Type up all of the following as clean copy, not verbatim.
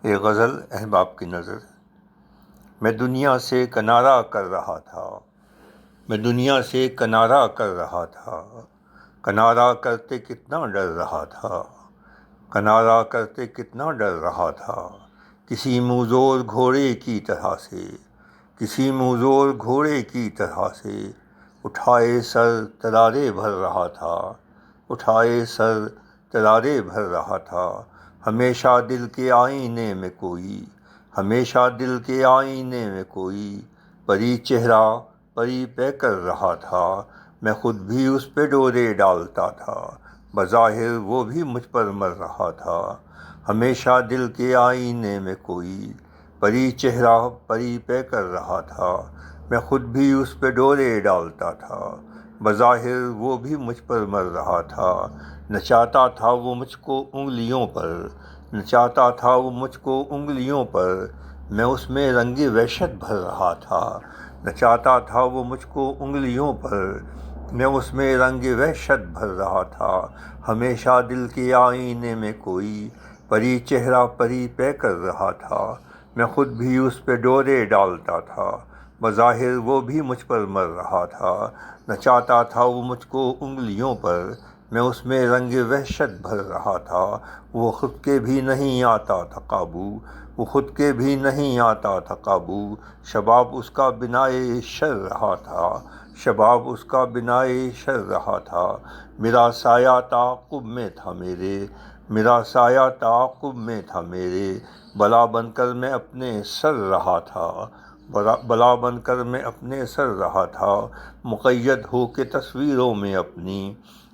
ایک غزل احباب کی نظر۔ میں دنیا سے کنارہ کر رہا تھا، میں دنیا سے کنارہ کر رہا تھا، کنارہ کرتے کتنا ڈر رہا تھا، کنارہ کرتے کتنا ڈر رہا تھا، کسی موزور گھوڑے کی طرح سے، کسی موزور گھوڑے کی طرح سے، اٹھائے سر ترارے بھر رہا تھا، اٹھائے سر ترارے بھر رہا تھا، ہمیشہ دل کے آئینے میں کوئی، ہمیشہ دل کے آئینے میں کوئی پری چہرہ پری پہ کر رہا تھا، میں خود بھی اس پہ ڈورے ڈالتا تھا، بظاہر وہ بھی مجھ پر مر رہا تھا، ہمیشہ دل کے آئینے میں کوئی پری چہرہ پری پہ کر رہا تھا، میں خود بھی اس پہ ڈورے ڈالتا تھا، بظاہر وہ بھی مجھ پر مر رہا تھا، نچاتا تھا وہ مجھ کو انگلیوں پر، نچاتا تھا وہ مجھ کو انگلیوں پر، میں اس میں رنگ وحشت بھر رہا تھا، نچاتا تھا وہ مجھ کو انگلیوں پر، میں اس میں رنگ وحشت بھر رہا تھا، ہمیشہ دل کے آئینے میں کوئی پری چہرہ پری پہ کر رہا تھا، میں خود بھی اس پہ ڈورے ڈالتا تھا، بظاہر وہ بھی مجھ پر مر رہا تھا، نچاتا تھا وہ مجھ کو انگلیوں پر، میں اس میں رنگ وحشت بھر رہا تھا، وہ خود کے بھی نہیں آتا تھا قابو، وہ خود کے بھی نہیں آتا تھا قابو، شباب اس کا بنائے شر رہا تھا، شباب اس کا بنائے شر رہا تھا، میرا سایہ تعاقب میں تھا میرے، میرا سایہ تعاقب میں تھا میرے، بلا بن کر میں اپنے سر رہا تھا، بلا بن کر میں اپنے سر رہا تھا، مقید ہو کے تصویروں میں اپنی،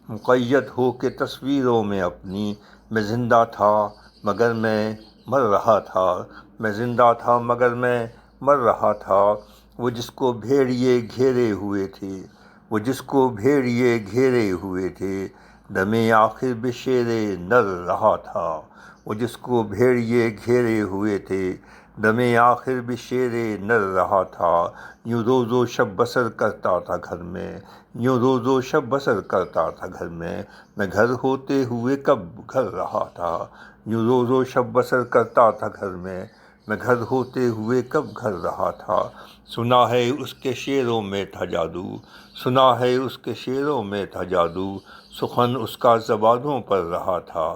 مقید ہو کے تصویروں میں اپنی، میں زندہ تھا مگر میں مر رہا تھا، میں زندہ تھا مگر میں مر رہا تھا، وہ جس کو بھیڑیے گھیرے ہوئے تھے، وہ جس کو بھیڑیے گھیرے ہوئے تھے، دم آخر بشیر نر رہا تھا، وہ جس کو بھیڑیے گھیرے ہوئے تھے، دم آخر بشیر نر رہا تھا، یوں روز و شب بسر کرتا تھا گھر میں، یوں روز و شب بسر کرتا تھا گھر میں گھر ہوتے ہوئے کب گھر رہا تھا، یوں روز و شب بسر کرتا تھا گھر میں گھر ہوتے ہوئے کب گھر رہا تھا، سنا ہے اس کے شعروں میں تھا جادو، سنا ہے اس کے شعروں میں تھا جادو، سخن اس کا زبانوں پر رہا تھا،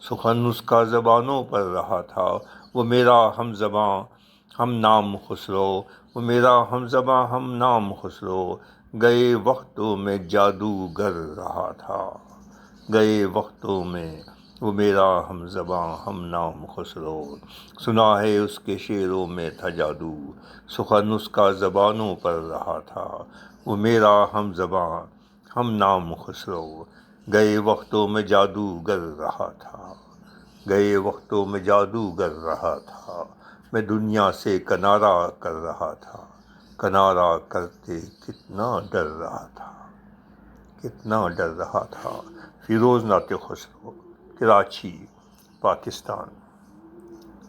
سخن اس کا زبانوں پر رہا تھا، وہ میرا ہم زباں ہم نام خسرو، وہ میرا ہم زباں ہم نام خسرو، گئے وقتوں میں جادوگر رہا تھا، گئے وقتوں میں وہ میرا ہم زباں ہم نام خسرو، سنا ہے اس کے شعروں میں تھا جادو، سخن اس کا زبانوں پر رہا تھا، وہ میرا ہم زباں ہم نام خسرو، گئے وقتوں میں جادوگر رہا تھا، گئے وقتوں میں جادوگر رہا تھا، میں دنیا سے کنارہ کر رہا تھا، کنارہ کرتے کتنا ڈر رہا تھا، کتنا ڈر رہا تھا۔ فیروز نعت خسرو، کراچی، پاکستان۔